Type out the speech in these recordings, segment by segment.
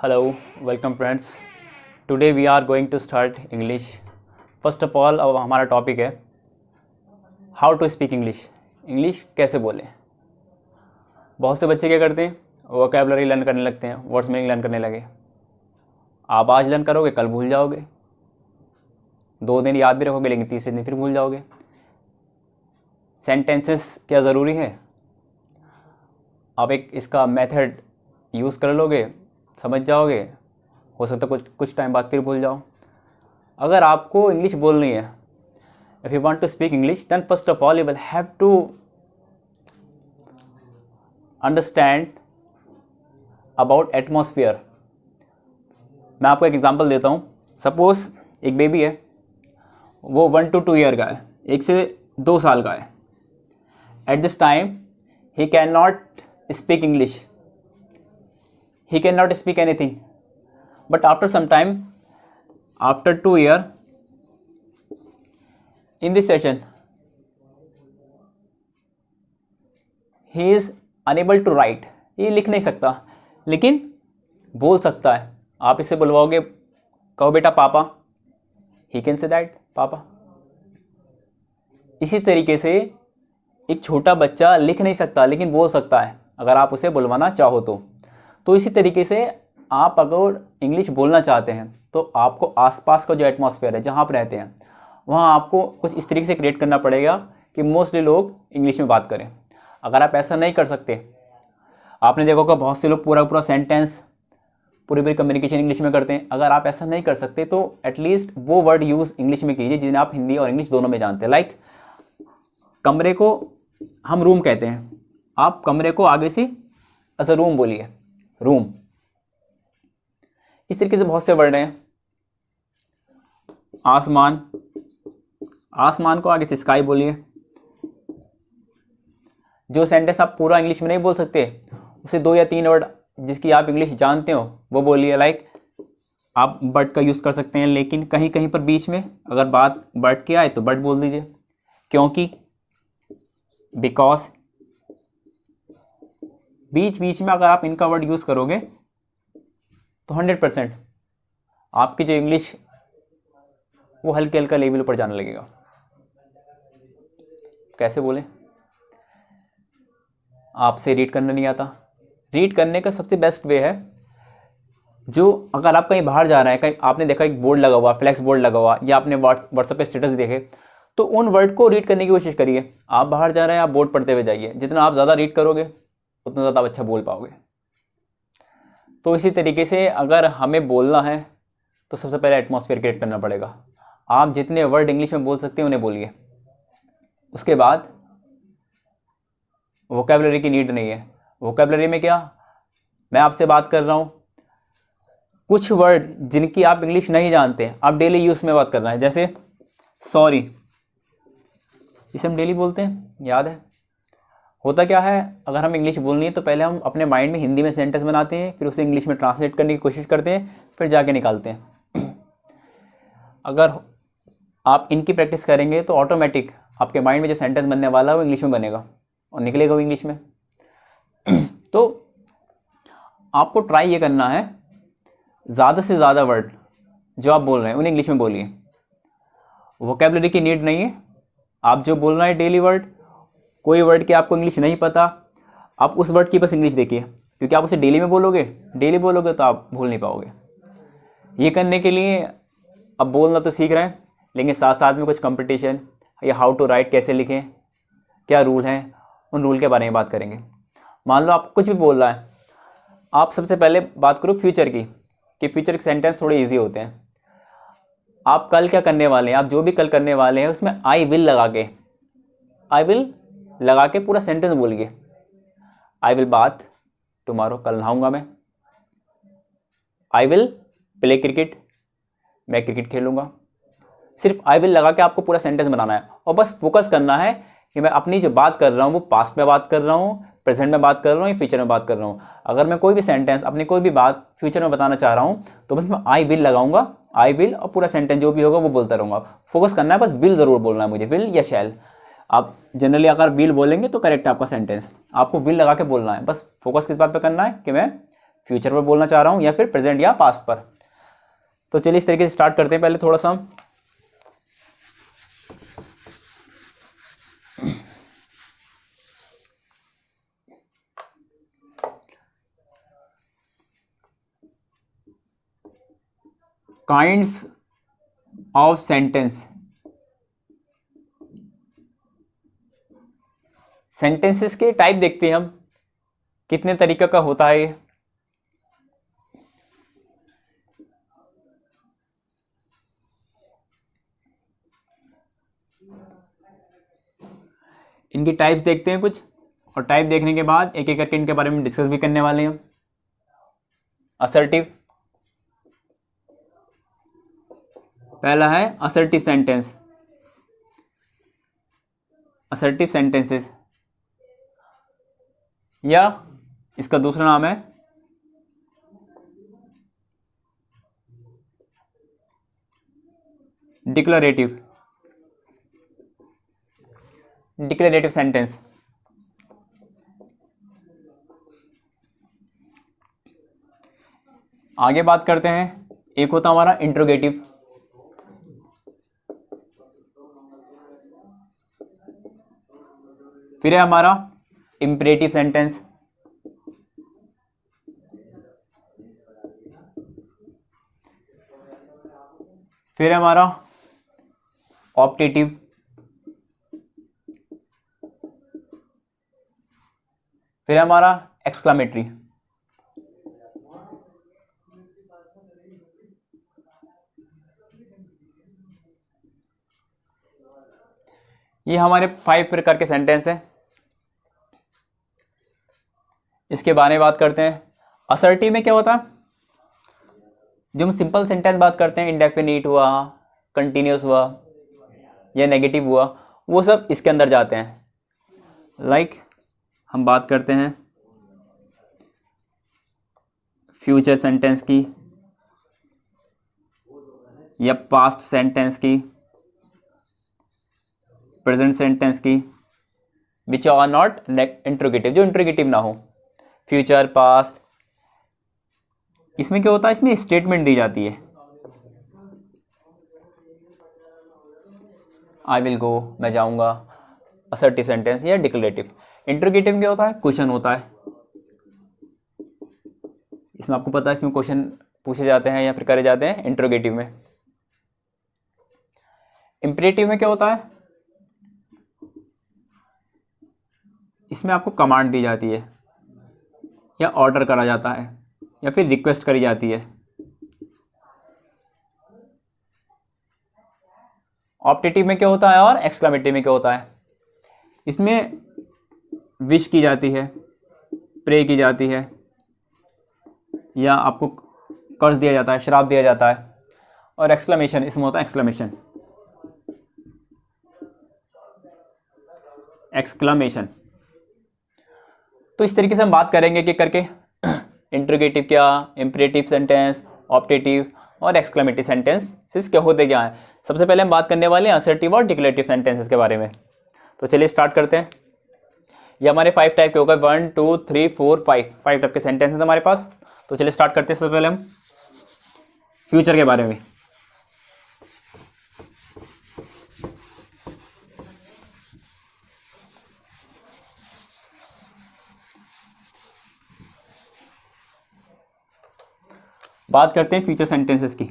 Hello, welcome friends. Today we are going to start English. First of all, अब हमारा topic है How to speak English. English कैसे बोलें. बहुत से बच्चे क्या करते हैं, वोकैबुलरी लर्न करने लगते हैं, वर्ड्स मीनिंग लर्न करने लगे. आप आज लर्न करोगे, कल भूल जाओगे. 2 दिन याद भी रखोगे, लेकिन तीसरे दिन फिर भूल जाओगे. सेंटेंसेस क्या ज़रूरी है. आप एक इसका मेथड यूज़ कर लोगे, समझ जाओगे. हो सकता है कुछ टाइम बाद फिर भूल जाओ. अगर आपको इंग्लिश बोलनी है, if you want to speak English, then first of all you will have to understand about atmosphere. मैं आपको एक एग्जांपल देता हूँ. सपोज एक बेबी है, वो 1 to 2 ईयर का है, 1 से 2 साल का है. At this time he can not speak English. He cannot speak anything. But after some time, after 2 years, in this session, he is unable to write. ये लिख नहीं सकता, लेकिन बोल सकता है. आप इसे बुलवाओगे, कहो बेटा पापा, he can say that पापा. इसी तरीके से एक छोटा बच्चा लिख नहीं सकता लेकिन बोल सकता है, अगर आप उसे बुलवाना चाहो तो इसी तरीके से आप अगर इंग्लिश बोलना चाहते हैं तो आपको आसपास का जो एटमॉस्फेयर है, जहाँ आप रहते हैं, वहाँ आपको कुछ इस तरीके से क्रिएट करना पड़ेगा कि मोस्टली लोग इंग्लिश में बात करें. अगर आप ऐसा नहीं कर सकते, आपने देखा होगा बहुत से लोग पूरा सेंटेंस, पूरी कम्युनिकेशन इंग्लिश में करते हैं. अगर आप ऐसा नहीं कर सकते तो एटलीस्ट वो वर्ड यूज़ इंग्लिश में कीजिए जिन्हें आप हिंदी और इंग्लिश दोनों में जानते हैं. लाइक कमरे को हम रूम कहते हैं. आप कमरे को आगे से एज अ रूम बोलिए, रूम. इस तरीके से बहुत से वर्ड हैं. आसमान, आसमान को आगे से स्काई बोलिए. जो सेंटेंस आप पूरा इंग्लिश में नहीं बोल सकते, उसे 2 या 3 वर्ड जिसकी आप इंग्लिश जानते हो वो बोलिए. लाइक आप बट का यूज़ कर सकते हैं, लेकिन कहीं कहीं पर बीच में अगर बात बट की आए तो बट बोल दीजिए. क्योंकि, बिकॉज, बीच में अगर आप इनका वर्ड यूज़ करोगे तो 100% आपकी जो इंग्लिश वो हल्का लेवल पर जाने लगेगा. कैसे बोलें. आपसे रीड करना नहीं आता. रीड करने का सबसे बेस्ट वे है, जो अगर आप कहीं बाहर जा रहे हैं, कहीं आपने देखा एक बोर्ड लगा हुआ, फ्लैक्स बोर्ड लगा हुआ, या आपने व्हाट्सएप पे स्टेटस देखे, तो उन वर्ड को रीड करने की कोशिश करिए. आप बाहर जा रहे हैं, आप बोर्ड पढ़ते हुए जाइए. जितना आप ज़्यादा रीड करोगे उतना ज़्यादा आप अच्छा बोल पाओगे. तो इसी तरीके से अगर हमें बोलना है तो सबसे पहले एटमॉस्फेयर क्रिएट करना पड़ेगा. आप जितने वर्ड इंग्लिश में बोल सकते हैं उन्हें बोलिए. उसके बाद वोकैबुलरी की नीड नहीं है. वोकैबुलरी में क्या, मैं आपसे बात कर रहा हूँ, कुछ वर्ड जिनकी आप इंग्लिश नहीं जानते, आप डेली यूज़ में बात करना है. जैसे सॉरी, इसे हम डेली बोलते हैं, याद है. होता क्या है, अगर हम इंग्लिश बोलनी है तो पहले हम अपने माइंड में हिंदी में सेंटेंस बनाते हैं, फिर उसे इंग्लिश में ट्रांसलेट करने की कोशिश करते हैं, फिर जाके निकालते हैं. अगर आप इनकी प्रैक्टिस करेंगे तो ऑटोमेटिक आपके माइंड में जो सेंटेंस बनने वाला है वो इंग्लिश में बनेगा और निकलेगा वो इंग्लिश में. तो आपको ट्राई ये करना है, ज़्यादा से ज़्यादा वर्ड जो आप बोल रहे हैं उन्हें इंग्लिश में बोलिए. वोकैबुलरी की नीड नहीं है. आप जो बोल रहे हैं डेली वर्ड, कोई वर्ड की आपको इंग्लिश नहीं पता, आप उस वर्ड की बस इंग्लिश देखिए, क्योंकि आप उसे डेली बोलोगे तो आप भूल नहीं पाओगे. ये करने के लिए अब बोलना तो सीख रहे हैं, लेकिन साथ साथ में कुछ कंपटीशन या हाउ टू राइट, कैसे लिखें, क्या रूल हैं, उन रूल के बारे में बात करेंगे. मान लो आप कुछ भी बोल रहा है, आप सबसे पहले बात करो फ्यूचर की, कि फ्यूचर के सेंटेंस थोड़े ईजी होते हैं. आप कल क्या करने वाले हैं, आप जो भी कल करने वाले हैं उसमें आई विल लगा के पूरा सेंटेंस बोलिए. आई विल बाथ टुमारो, कल नहाऊंगा मैं. आई विल प्ले क्रिकेट, मैं क्रिकेट खेलूंगा. सिर्फ आई विल लगा के आपको पूरा सेंटेंस बनाना है और बस फोकस करना है कि मैं अपनी जो बात कर रहा हूँ वो पास्ट में बात कर रहा हूँ, प्रेजेंट में बात कर रहा हूँ या फ्यूचर में बात कर रहा हूँ. अगर मैं कोई भी सेंटेंस, अपनी कोई भी बात फ्यूचर में बताना चाह रहा हूँ तो बस मैं आई विल लगाऊंगा, आई विल, और पूरा सेंटेंस जो भी होगा वो बोलता रहूँगा. फोकस करना है, बस विल ज़रूर बोलना है मुझे, विल या शैल. आप जनरली अगर विल बोलेंगे तो करेक्ट है आपका सेंटेंस, आपको विल लगा के बोलना है. बस फोकस किस बात पे करना है कि मैं फ्यूचर पर बोलना चाह रहा हूँ या फिर प्रेजेंट या पास्ट पर। तो चलिए इस तरीके से स्टार्ट करते हैं। पहले थोड़ा सा हम काइंड्स ऑफ सेंटेंस, सेंटेंसेस के टाइप देखते हैं हम, कितने तरीके का होता है ये। इनकी टाइप्स देखते हैं कुछ, और टाइप देखने के बाद एक एक करके इनके बारे में डिस्कस भी करने वाले हैं। असर्टिव, पहला है असर्टिव सेंटेंस, असर्टिव सेंटेंसेस, या इसका दूसरा नाम है डिक्लरेटिव, डिक्लरेटिव सेंटेंस। आगे बात करते हैं, एक होता हमारा इंट्रोगेटिव, फिर है हमारा इंपरेटिव सेंटेंस, फिर है हमारा ऑप्टेटिव, फिर है हमारा एक्सक्लामेटरी। ये हमारे 5 प्रकार के सेंटेंस हैं। इसके बारे में बात करते हैं। असर्टिव में क्या होता है, जो हम सिंपल सेंटेंस बात करते हैं, इंडेफिनिट हुआ, कंटिन्यूस हुआ या नेगेटिव हुआ, वो सब इसके अंदर जाते हैं। लाइक हम बात करते हैं फ्यूचर सेंटेंस की या पास्ट सेंटेंस की, प्रेजेंट सेंटेंस की, विच आर नॉट इंट्रोगेटिव, जो इंट्रोगेटिव ना हो। फ्यूचर, पास्ट, इसमें क्या होता है, इसमें स्टेटमेंट दी जाती है, आई विल गो, मैं जाऊंगा, असर्टिव सेंटेंस या डिक्लेरेटिव। इंट्रोगेटिव क्या होता है, क्वेश्चन होता है, इसमें आपको पता है इसमें क्वेश्चन पूछे जाते हैं या फिर करे जाते हैं इंट्रोगेटिव में। इंपरेटिव में क्या होता है, इसमें आपको कमांड दी जाती है या ऑर्डर करा जाता है या फिर रिक्वेस्ट करी जाती है। ऑप्टेटिव में क्या होता है और एक्सक्लामेटिव में क्या होता है, इसमें विश की जाती है, प्रे की जाती है, या आपको कर्ज दिया जाता है, श्राप दिया जाता है। और एक्सक्लेमेशन, इसमें होता है एक्सक्लेमेशन, एक्सक्लेमेशन। तो इस तरीके से हम बात करेंगे कि करके इंट्रोगेटिव क्या, इंपरेटिव सेंटेंस, ऑप्टेटिव और एक्सक्लेमेटिव सेंटेंसेस क्या होते क्या हैं। सबसे पहले हम बात करने वाले हैं असर्टिव और डिक्लेरेटिव सेंटेंसेस के बारे में। तो चलिए स्टार्ट करते हैं। ये हमारे 5 टाइप के हो गए, 1 2 3 4 5 टाइप के सेंटेंसेस हमारे पास। तो चलिए स्टार्ट करते हैं। सबसे पहले हम फ्यूचर के बारे में। बात करते हैं फ्यूचर सेंटेंसेस की।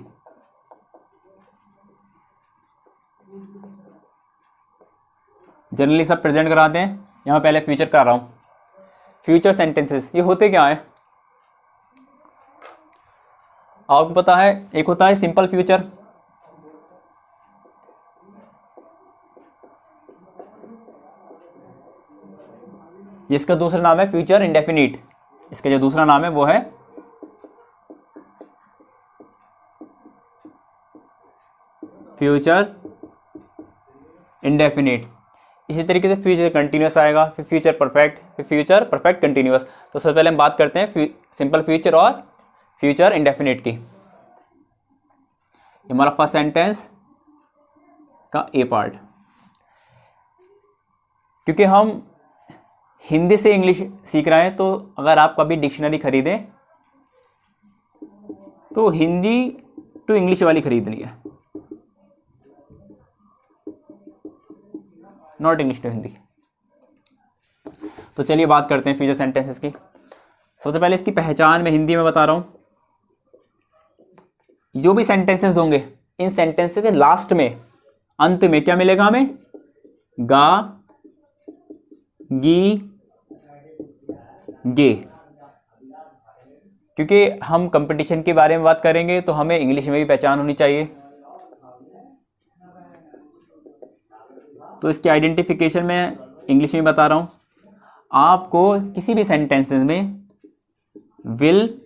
जनरली सब प्रेजेंट कराते हैं, यहाँ पहले फ्यूचर कर रहा हूं। फ्यूचर सेंटेंसेस ये होते क्या है, आपको पता है, एक होता है सिंपल फ्यूचर, जिसका दूसरा नाम है फ्यूचर इंडेफिनिट। इसका जो दूसरा नाम है वो है फ्यूचर इंडेफिनिट। इसी तरीके से फ्यूचर कंटिन्यूस आएगा, फिर फ्यूचर परफेक्ट, फिर फ्यूचर परफेक्ट कंटिन्यूस। तो सबसे पहले हम बात करते हैं सिंपल फ्यूचर और फ्यूचर इंडेफिनिट की। हमारा फर्स्ट सेंटेंस का ए पार्ट, क्योंकि हम हिंदी से इंग्लिश सीख रहे हैं, तो अगर आप कभी डिक्शनरी खरीदें तो हिंदी टू इंग्लिश वाली खरीदनी है, नॉट इंग्लिश टू हिंदी। तो चलिए बात करते हैं फ्यूचर सेंटेंसेस की। सबसे पहले इसकी पहचान मैं हिंदी में बता रहा हूँ। जो भी सेंटेंसेस होंगे, इन सेंटेंसेस के लास्ट में, अंत में क्या मिलेगा हमें? गा, गी, गे। क्योंकि हम कंपटीशन के बारे में बात करेंगे तो हमें इंग्लिश में भी पहचान होनी चाहिए। तो इसकी आइडेंटिफिकेशन मैं इंग्लिश में बता रहा हूँ। आपको किसी भी सेंटेंसेस में विल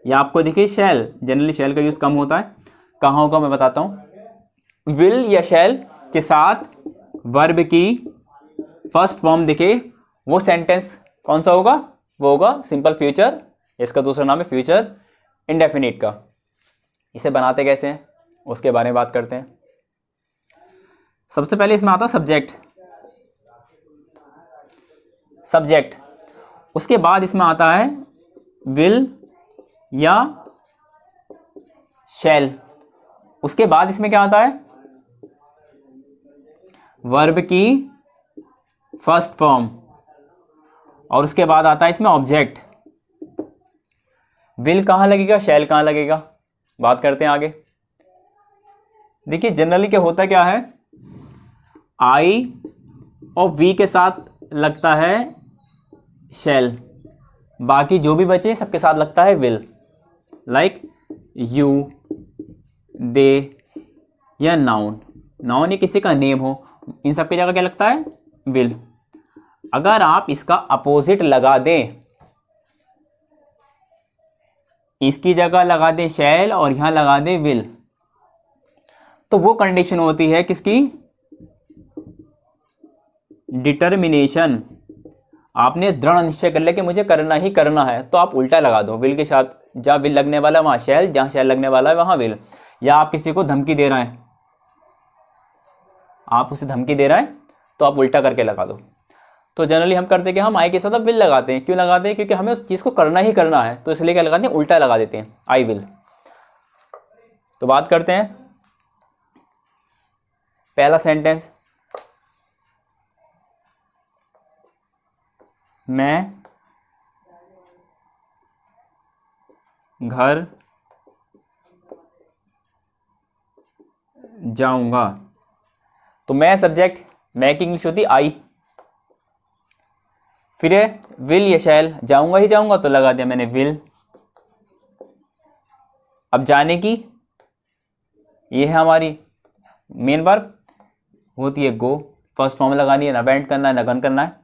या आपको देखिए शैल, जनरली शैल का यूज़ कम होता है, कहाँ होगा मैं बताता हूँ। विल या शैल के साथ वर्ब की फर्स्ट फॉर्म दिखे, वो सेंटेंस कौन सा होगा? वो होगा सिंपल फ्यूचर। इसका दूसरा नाम है फ्यूचर इंडेफिनिट का। इसे बनाते कैसे हैं उसके बारे में बात करते हैं। सबसे पहले इसमें आता सब्जेक्ट, सब्जेक्ट। उसके बाद इसमें आता है विल या शैल। उसके बाद इसमें क्या आता है? वर्ब की फर्स्ट फॉर्म। और उसके बाद आता है इसमें ऑब्जेक्ट। विल कहाँ लगेगा, शैल कहाँ लगेगा, बात करते हैं आगे। देखिए जनरली क्या होता क्या है, आई और वी के साथ लगता है शैल, बाकी जो भी बचे सबके साथ लगता है विल। लाइक यू, दे या नाउन, नाउन या किसी का नेम हो, इन सब की जगह क्या लगता है? विल। अगर आप इसका अपोजिट लगा दें, इसकी जगह लगा दें शैल और यहां लगा दें विल, तो वो कंडीशन होती है किसकी? डिटर्मिनेशन। आपने दृढ़ निश्चय कर लिया कि मुझे करना ही करना है, तो आप उल्टा लगा दो विल के साथ। जहां विल लगने वाला है वहां शैल, जहां शैल लगने वाला है वहां विल। या आप किसी को धमकी दे रहे हैं, आप उसे धमकी दे रहे हैं, तो आप उल्टा करके लगा दो। तो जनरली हम करते हैं कि हम आई के साथ अब विल लगाते हैं। क्यों लगाते हैं? क्योंकि हमें उस चीज़ को करना ही करना है, तो इसलिए क्या लगाते हैं? उल्टा लगा देते हैं, आई विल। तो बात करते हैं पहला सेंटेंस। मैं घर जाऊंगा। तो मैं सब्जेक्ट, मैं की इंग्लिश होती आई। फिर है विल या शैल, जाऊंगा ही जाऊंगा तो लगा दिया मैंने विल। अब जाने की, ये है हमारी मेन वर्ब होती है गो, फर्स्ट फॉर्म लगानी है, ना वेंट करना है ना गन करना है।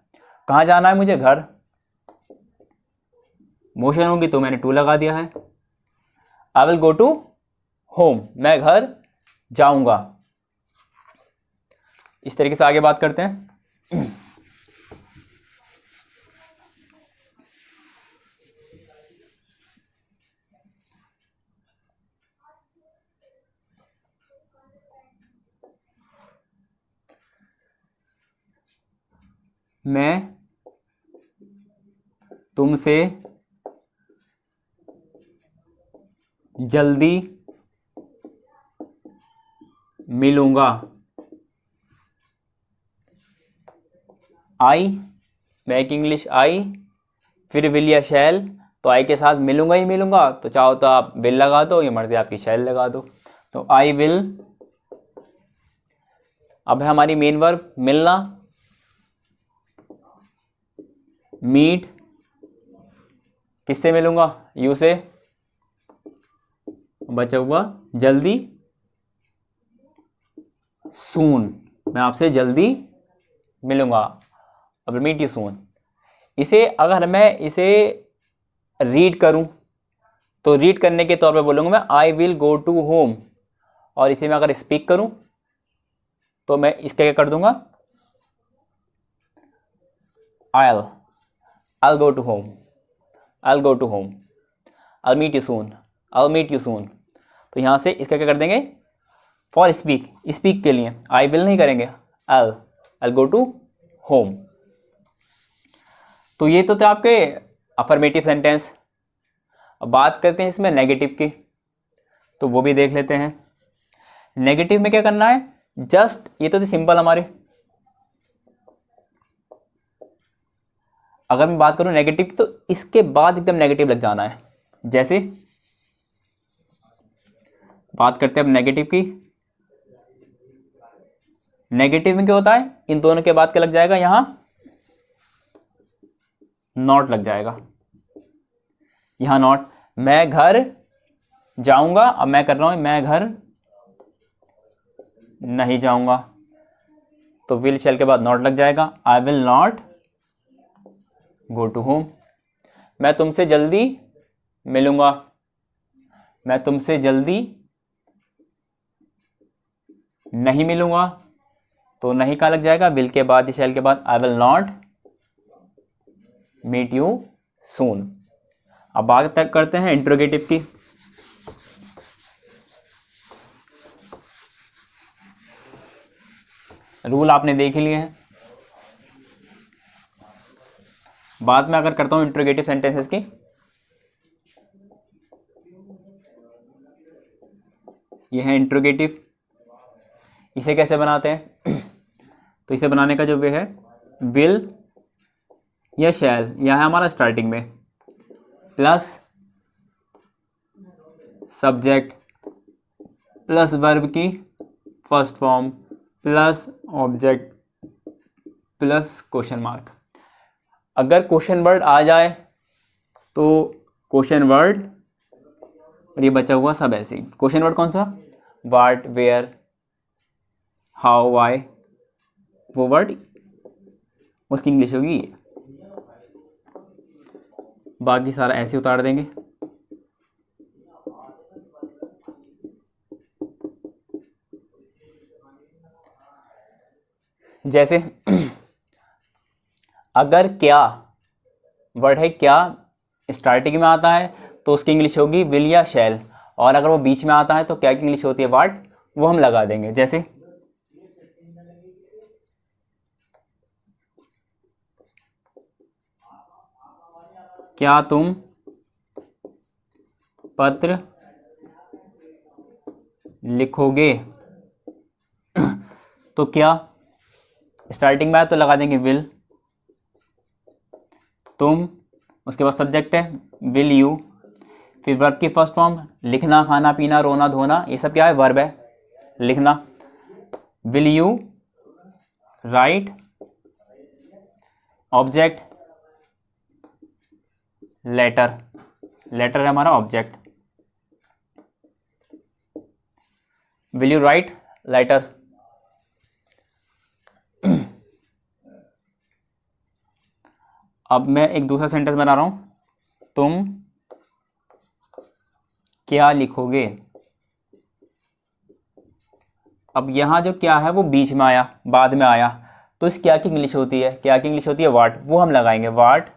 कहाँ जाना है मुझे? घर। मोशन होगी तो मैंने टू लगा दिया है। I will go to home, मैं घर जाऊंगा। इस तरीके से आगे बात करते हैं। मैं तुमसे जल्दी मिलूंगा। आई, मैं की इंग्लिश आई, फिर विल या शैल, तो आई के साथ मिलूंगा ही मिलूंगा, तो चाहो तो आप विल लगा दो, ये मर्जी आपकी शैल लगा दो। तो आई विल। अब है हमारी मेन वर्ब मिलना, मीट, किससे मिलूंगा? यू से। बचा हुआ जल्दी, सून, मैं आपसे जल्दी मिलूंगा। अब मीट यू सून। इसे अगर मैं इसे रीड करूं तो रीड करने के तौर पे बोलूंगा मैं I will go to home. और इसे मैं अगर स्पीक करूं तो मैं इसका क्या कर दूंगा? I'll go to home, I'll go to home, I'll meet you soon, I'll meet you soon। तो यहां से इसका क्या कर देंगे? फॉर स्पीक, स्पीक के लिए आई विल नहीं करेंगे, I'll go to home। तो ये तो थे आपके अफर्मेटिव सेंटेंस। अब बात करते हैं इसमें नेगेटिव की। तो वो भी देख लेते हैं। नेगेटिव में क्या करना है, जस्ट ये तो थी सिंपल हमारे। अगर मैं बात करूं नेगेटिव तो इसके बाद एकदम नेगेटिव लग जाना है। जैसे बात करते हैं अब नेगेटिव की। नेगेटिव में क्या होता है, इन दोनों के बाद क्या लग जाएगा, यहां नॉट लग जाएगा, यहां नॉट। मैं घर जाऊंगा, अब मैं कर रहा हूं मैं घर नहीं जाऊंगा, तो विल शैल के बाद नॉट लग जाएगा। I will not go to home. मैं तुमसे जल्दी मिलूंगा, मैं तुमसे जल्दी नहीं मिलूंगा, तो नहीं का लग जाएगा, विल के बाद शैल के बाद। I will not meet you soon. अब बात तक करते हैं इंट्रोगेटिव की। रूल आपने देख ही लिए हैं। बाद में अगर करता हूं इंट्रोगेटिव सेंटेंसेस की, ये है इंट्रोगेटिव। इसे कैसे बनाते हैं तो इसे बनाने का जो वे है, विल या शैल, यह है हमारा स्टार्टिंग में, प्लस सब्जेक्ट प्लस वर्ब की first form plus object plus question mark. अगर क्वेश्चन वर्ड आ जाए तो क्वेश्चन वर्ड, और ये बचा हुआ सब ऐसे ही। क्वेश्चन वर्ड कौन सा, व्हाट, वेयर, हाउ, व्हाई, वो वर्ड उसकी इंग्लिश होगी ये। बाकी सारा ऐसे उतार देंगे। जैसे अगर क्या वर्ड है, क्या स्टार्टिंग में आता है तो उसकी इंग्लिश होगी विल या शैल, और अगर वो बीच में आता है तो क्या की इंग्लिश होती है व्हाट, वो हम लगा देंगे। जैसे क्या तुम पत्र लिखोगे, तो क्या स्टार्टिंग में आया तो लगा देंगे विल, तुम, उसके बाद सब्जेक्ट है विल यू, फिर वर्ब की फर्स्ट फॉर्म, लिखना, खाना पीना, रोना धोना, ये सब क्या है, वर्ब है, लिखना। Will you write, object letter, letter है हमारा object. Will you write letter. अब मैं एक दूसरा सेंटेंस बना रहा हूं, तुम क्या लिखोगे। अब यहां जो क्या है वो बीच में आया, बाद में आया, तो इस क्या की इंग्लिश होती है, क्या की इंग्लिश होती है व्हाट, वो हम लगाएंगे व्हाट,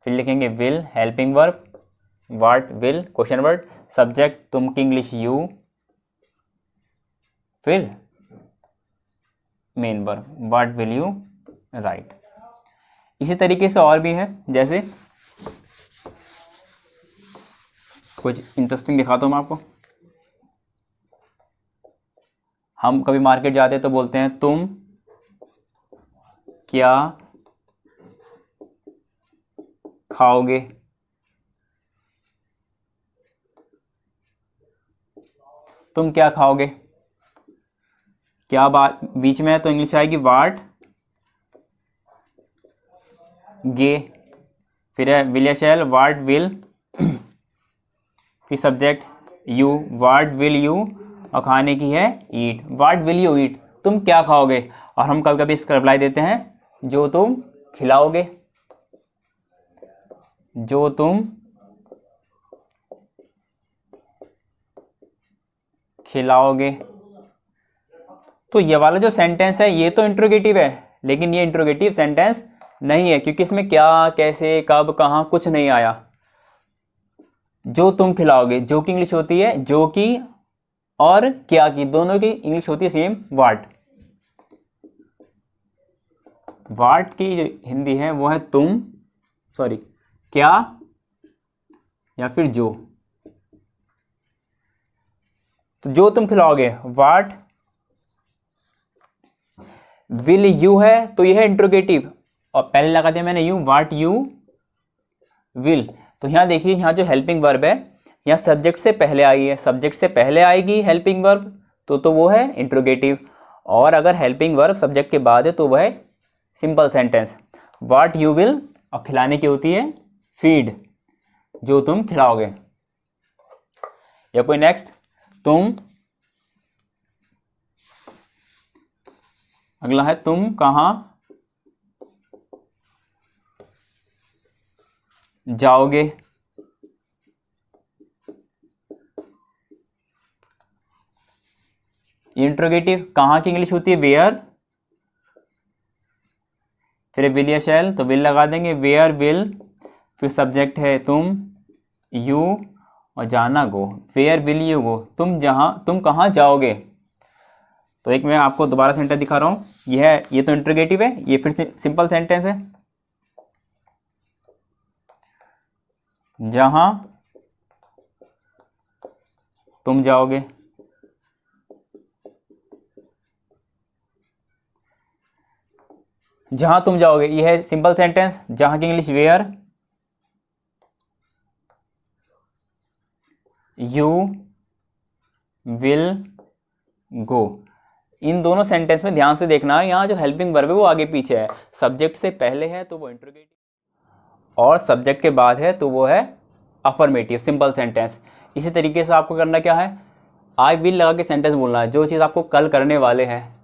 फिर लिखेंगे will helping verb, what will question word, subject तुम की इंग्लिश यू, फिर main verb what will you right. इसी तरीके से और भी है, जैसे कुछ इंटरेस्टिंग दिखाता हूं मैं आपको। हम कभी मार्केट जाते तो बोलते हैं तुम क्या खाओगे, तुम क्या खाओगे, क्या बात बीच में है तो इंग्लिश आएगी व्हाट गे, फिर है विल या शैल व्हाट विल, फिर subject you what will you, और खाने की है ईट व्हाट विल यू ईट, तुम क्या खाओगे। और हम कभी कभी इसका रिप्लाई देते हैं जो तुम खिलाओगे, जो तुम खिलाओगे। तो ये वाला जो सेंटेंस है ये तो इंट्रोगेटिव है, लेकिन ये इंट्रोगेटिव सेंटेंस नहीं है, क्योंकि इसमें क्या, कैसे, कब, कहां कुछ नहीं आया। जो तुम खिलाओगे, जो की इंग्लिश होती है जो की, और क्या की, दोनों की इंग्लिश होती है सेम व्हाट। व्हाट की जो हिंदी है वो है तुम, सॉरी क्या, या फिर जो, तो जो तुम खिलाओगे, व्हाट विल यू है, तो यह है इंट्रोगेटिव, और पहले लगा दिया मैंने यू, व्हाट यू विल। तो यहाँ देखिए, यहाँ जो हेल्पिंग वर्ब है, यहाँ सब्जेक्ट से पहले आई है, सब्जेक्ट से पहले आएगी हेल्पिंग वर्ब तो वो है इंट्रोगेटिव, और अगर हेल्पिंग वर्ब सब्जेक्ट के बाद है तो वह है simple sentence. What you will, और खिलाने की होती है फीड, जो तुम खिलाओगे। या कोई नेक्स्ट, तुम, अगला है तुम कहाँ जाओगे। इंट्रोगेटिव, कहाँ की इंग्लिश होती है वेयर, फिर विल या शैल, तो विल लगा देंगे, वेयर विल, फिर सब्जेक्ट है तुम, यू, और जाना गो, वेयर विल यू गो, तुम कहाँ जाओगे। तो एक मैं आपको दोबारा सेंटेंस दिखा रहा हूँ, ये तो इंट्रोगेटिव है, ये फिर सिंपल सेंटेंस है। जहां तुम जाओगे, जहां तुम जाओगे, ये है सिंपल सेंटेंस, जहां की English where, you will go. इन दोनों सेंटेंस में ध्यान से देखना है, यहाँ जो हेल्पिंग वर्ब है वो आगे पीछे है, सब्जेक्ट से पहले है तो वो इंट्रोगेटिव, और सब्जेक्ट के बाद है तो वो है अफर्मेटिव सिंपल सेंटेंस। इसी तरीके से आपको करना क्या है, आई विल लगा के सेंटेंस बोलना है, जो चीज़ आपको कल करने वाले हैं,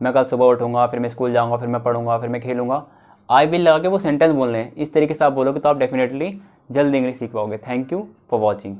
मैं कल सुबह उठूंगा, फिर मैं स्कूल जाऊंगा, फिर मैं पढ़ूंगा, फिर मैं खेलूंगा, आई विल लगा के वो सेंटेंस बोलने हैं। इस तरीके से आप बोलोगे तो आप डेफिनेटली जल्द इंग्लिश सीख पाओगे। Thank you for watching.